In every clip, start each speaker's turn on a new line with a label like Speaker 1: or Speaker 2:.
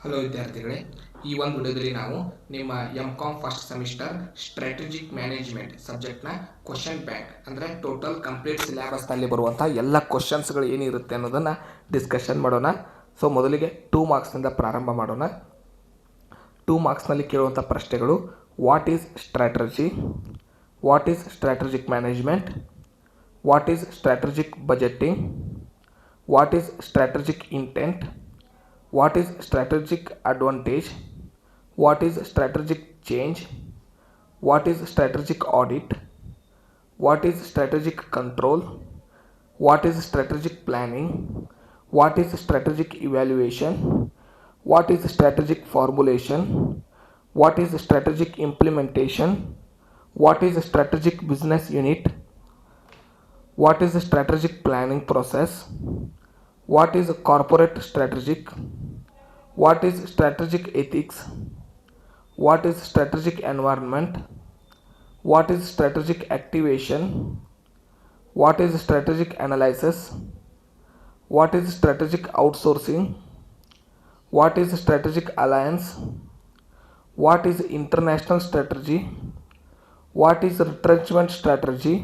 Speaker 1: Hello ವಿದ್ಯಾರ್ಥಿಗಳೇ, ಈ ಒಂದು ವಿಡಿಯೋದಲ್ಲಿ ನಾವು ನಿಮ್ಮ M Com first semester strategic management ಸಬ್ಜೆಕ್ಟ್ನ ಕ್ವಶನ್ ಬ್ಯಾಂಕ್ ಅಂದರೆ ಟೋಟಲ್ ಕಂಪ್ಲೀಟ್ ಸಿಲೆಬಸ್ನಲ್ಲಿ ಬರುವಂಥ ಎಲ್ಲ ಕ್ವಶನ್ಸ್ಗಳು ಏನಿರುತ್ತೆ ಅನ್ನೋದನ್ನು ಡಿಸ್ಕಷನ್ ಮಾಡೋಣ. ಸೊ ಮೊದಲಿಗೆ 2 ಮಾರ್ಕ್ಸ್ನಿಂದ ಪ್ರಾರಂಭ ಮಾಡೋಣ. 2 ಮಾರ್ಕ್ಸ್ನಲ್ಲಿ ಕೇಳುವಂಥ ಪ್ರಶ್ನೆಗಳು: what is strategy, what is strategic management, what is strategic budgeting, what is strategic intent, what is strategic advantage, what is strategic change, what is strategic audit, what is strategic control, what is strategic planning, what is strategic evaluation, what is strategic formulation, what is strategic implementation, what is strategic business unit, what is strategic planning process, what is corporate strategic, what is strategic ethics, what is strategic environment, what is strategic activation, what is strategic analysis, what is strategic outsourcing, what is strategic alliance, what is international strategy, what is retrenchment strategy,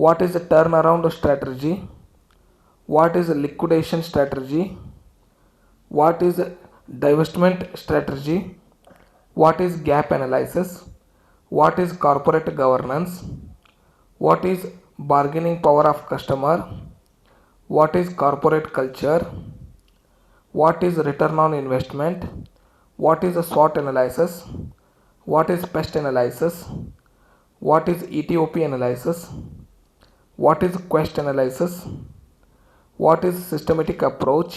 Speaker 1: what is turnaround strategy, what is liquidation strategy, what is divestment strategy, what is gap analysis, what is corporate governance, what is bargaining power of customer, what is corporate culture, what is return on investment, what is SWOT analysis, what is pest analysis, what is ETOP analysis, what is quest analysis, what is systematic approach,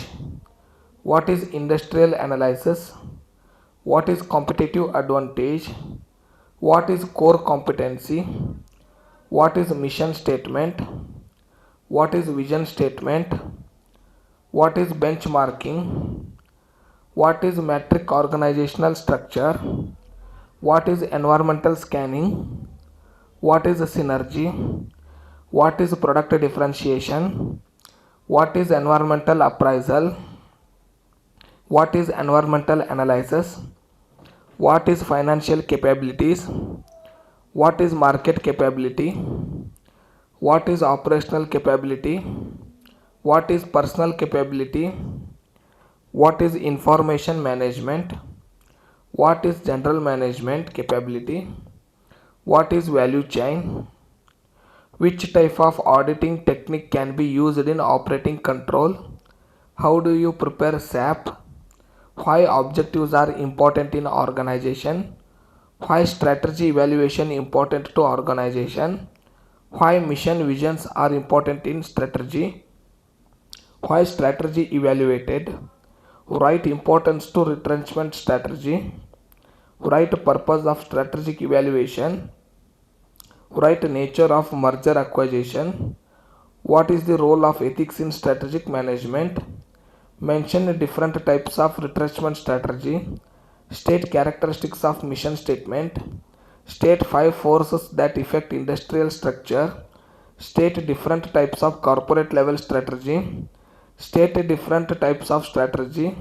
Speaker 1: what is industrial analysis, what is competitive advantage, what is core competency, what is mission statement, what is vision statement, what is benchmarking, what is metric organizational structure, what is environmental scanning, what is synergy, what is product differentiation, what is environmental appraisal, what is environmental analysis, what is financial capabilities, what is market capability, what is operational capability, what is personal capability, what is information management, what is general management capability, what is value chain, which type of auditing technique can be used in operating control, how do you prepare SAP, why objectives are important in organization, why strategy evaluation important to organization, why mission visions are important in strategy, why strategy evaluated, write importance to retrenchment strategy, write purpose of strategic evaluation, write nature of merger acquisition, what is the role of ethics in strategic management, mention different types of retrenchment strategy, state characteristics of mission statement, state 5 forces that affect industrial structure, state different types of corporate level strategy, state different types of strategy,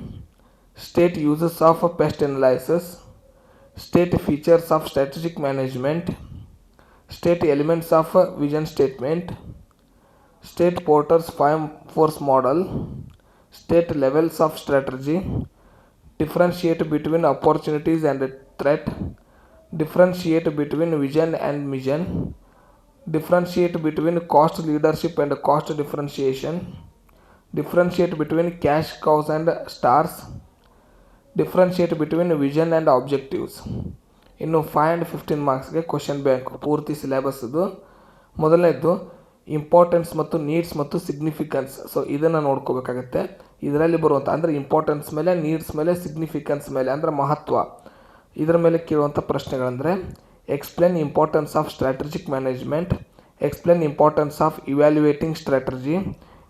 Speaker 1: state uses of pest analysis, state features of strategic management, state elements of vision statement, state Porter's 5 force model, state levels of strategy, differentiate between opportunities and threat, differentiate between vision and mission, differentiate between cost leadership and cost differentiation, differentiate between cash cows and stars, differentiate between vision and objectives. ಇನ್ನು 5 and 15 ಮಾರ್ಕ್ಸ್ಗೆ question bank ಪೂರ್ತಿ syllabus ಇದು. ಮೊದಲನೇದು importance ಮತ್ತು needs ಮತ್ತು significance. So ಇದನ್ನು ನೋಡ್ಕೋಬೇಕಾಗತ್ತೆ. ಇದರಲ್ಲಿ ಬರುವಂಥ ಅಂದರೆ ಇಂಪಾರ್ಟೆನ್ಸ್ ಮೇಲೆ, ನೀಡ್ಸ್ ಮೇಲೆ, ಸಿಗ್ನಿಫಿಕೆನ್ಸ್ ಮೇಲೆ ಅಂದರೆ ಮಹತ್ವ, ಇದರ ಮೇಲೆ ಕೇಳುವಂಥ ಪ್ರಶ್ನೆಗಳಂದರೆ: explain importance of strategic management, explain importance of evaluating strategy,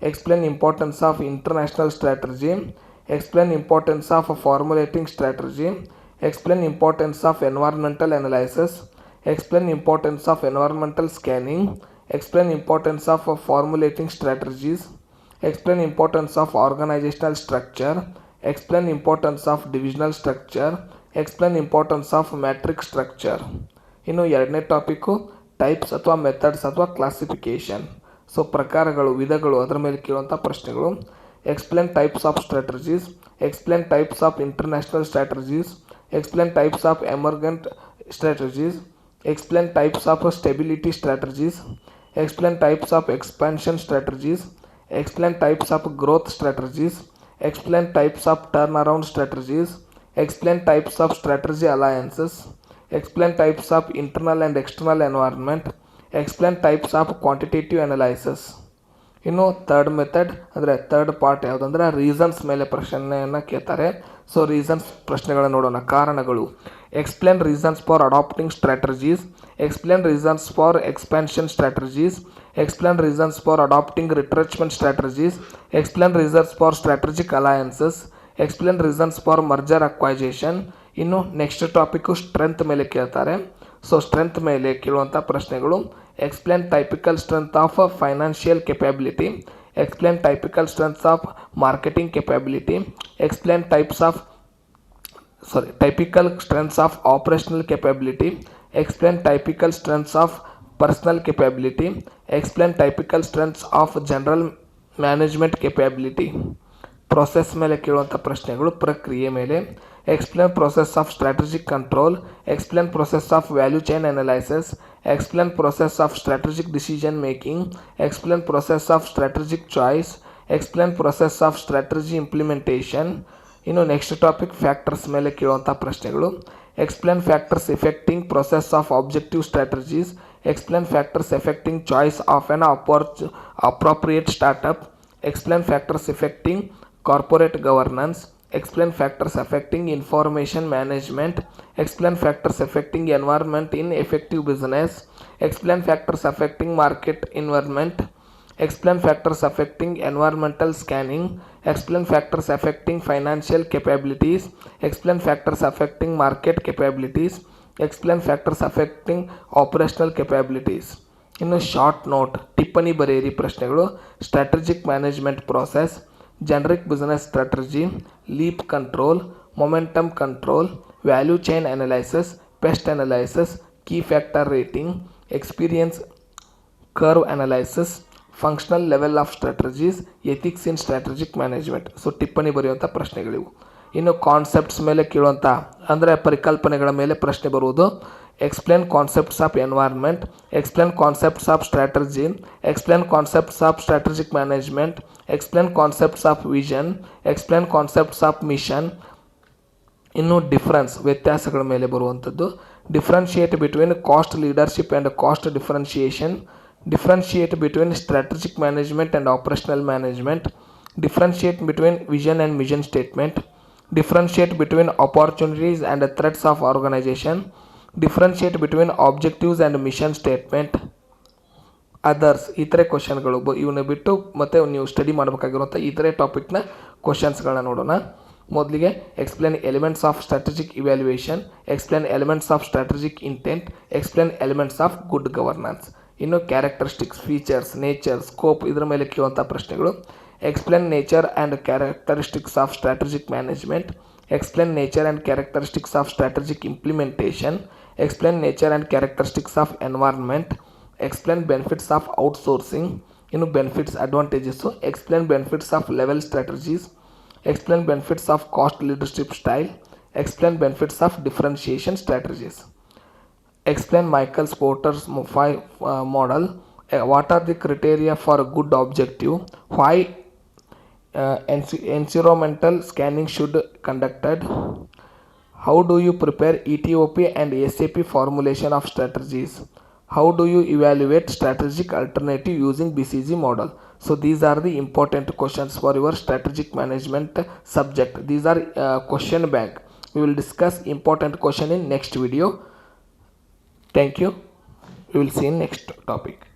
Speaker 1: explain importance of international strategy, explain importance of formulating strategy, explain importance of environmental analysis, explain importance of environmental scanning, explain importance of formulating strategies, explain importance of organizational structure, explain importance of divisional structure, explain importance of matrix structure. ಇನ್ನು ಎರಡನೇ topic types ಅಥವಾ methods ಅಥವಾ classification. So ಪ್ರಕಾರಗಳು, ವಿಧಗಳು, ಅದರ ಮೇಲೆ ಕೇಳುವಂಥ ಪ್ರಶ್ನೆಗಳು. Explain types of strategies, explain types of international strategies, explain types of emergent strategies, explain types of stability strategies, explain types of expansion strategies, explain types of growth strategies, explain types of turnaround strategies, explain types of strategy alliances, explain types of internal and external environment, explain types of quantitative analysis. ಇನ್ನು third method ಅಂದರೆ third part ಯಾವುದಂದ್ರೆ reasons ಮೇಲೆ ಪ್ರಶ್ನೆಯನ್ನು ಕೇಳ್ತಾರೆ. So reasons ಪ್ರಶ್ನೆಗಳನ್ನು ನೋಡೋಣ. ಕಾರಣಗಳು. Explain reasons for adapting strategies, explain reasons for expansion strategies, explain reasons for adapting retrenchment strategies, explain reasons for strategic alliances, explain reasons for merger acquisition. ಇನ್ನು next topic strength ಮೇಲೆ ಕೇಳ್ತಾರೆ. So strength ಮೇಲೆ ಕೇಳುವಂಥ ಪ್ರಶ್ನೆಗಳು. Explain typical strength of financial capability, explain typical strengths of marketing capability, explain typical strengths of operational capability, explain typical strengths of personal capability, explain typical strengths of general management capability. Process ಮೇಲೆ ಕೇಳುವಂಥ ಪ್ರಶ್ನೆಗಳು. ಪ್ರಕ್ರಿಯೆ ಮೇಲೆ explain process of strategic control, explain process of value chain analysis, explain process of strategic decision making, explain process of strategic choice, explain process of strategy implementation. ಇನ್ನು next topic factors ಮೇಲೆ ಕೇಳುವಂಥ ಪ್ರಶ್ನೆಗಳು. Explain factors affecting process of objective strategies, explain factors affecting choice of N appropriate startup, explain factors affecting corporate governance, explain factors affecting information management, explain factors affecting environment in effective business, explain factors affecting market environment, explain factors affecting environmental scanning, explain factors affecting financial capabilities, explain factors affecting market capabilities, explain factors affecting operational capabilities. ಇನ್ನು short note ಟಿಪ್ಪಣಿ ಬರೆಯಿರಿ ಪ್ರಶ್ನೆಗಳು. Strategic management process, generic business strategy, leap control, momentum control, value chain analysis, pest analysis, key factor rating, experience curve analysis, functional level of strategies, ethics in strategic management. So ಟಿಪ್ಪಣಿ ಬರೆಯುವಂಥ ಪ್ರಶ್ನೆಗಳಿವು. ಇನ್ನು concepts ಮೇಲೆ ಕೇಳುವಂಥ ಅಂದರೆ ಪರಿಕಲ್ಪನೆಗಳ ಮೇಲೆ ಪ್ರಶ್ನೆ ಬರುವುದು. explain concepts of environment, explain concepts of strategy, explain concepts of strategic management, explain concepts of vision, explain concepts of mission. ಇನ್ನು ಡಿಫ್ರೆನ್ಸ್ ವ್ಯತ್ಯಾಸಗಳ ಮೇಲೆ ಬರುವಂಥದ್ದು. Differentiate between cost leadership and cost differentiation, differentiate between strategic management and operational management, differentiate between vision and mission statement, differentiate between opportunities and threats of organisation, differentiate between objectives and mission statement, others. ಈ ಥರ ಕ್ವಶನ್ಗಳು ಇವನ್ನ ಬಿಟ್ಟು ಮತ್ತು ನೀವು study ಮಾಡಬೇಕಾಗಿರುವಂಥ ಈ ಥರ ಟಾಪಿಕ್ನ ಕ್ವಶನ್ಸ್ಗಳನ್ನ ನೋಡೋಣ. ಮೊದಲಿಗೆ explain elements of strategic evaluation, explain elements of strategic intent, explain elements of good governance. ಇನ್ನು ಕ್ಯಾರೆಕ್ಟರಿಸ್ಟಿಕ್ಸ್, ಫೀಚರ್ಸ್, ನೇಚರ್, ಸ್ಕೋಪ್ ಇದರ ಮೇಲೆ ಕೇಳುವಂಥ ಪ್ರಶ್ನೆಗಳು. Explain nature and characteristics of strategic management, explain nature and characteristics of strategic implementation, explain nature and characteristics of environment, explain benefits of outsourcing. ಇನ್ನು benefits, advantages, explain benefits of level strategies, explain benefits of cost leadership style, explain benefits of differentiation strategies, explain Michael Porter's model, what are the criteria for a good objective, why environmental scanning should conducted, how do you prepare ETOP and SAP formulation of strategies, how do you evaluate strategic alternative using BCG model. So these are the important questions for your strategic management subject. These are question bank. We will discuss important question in next video. Thank you. We will see in next topic.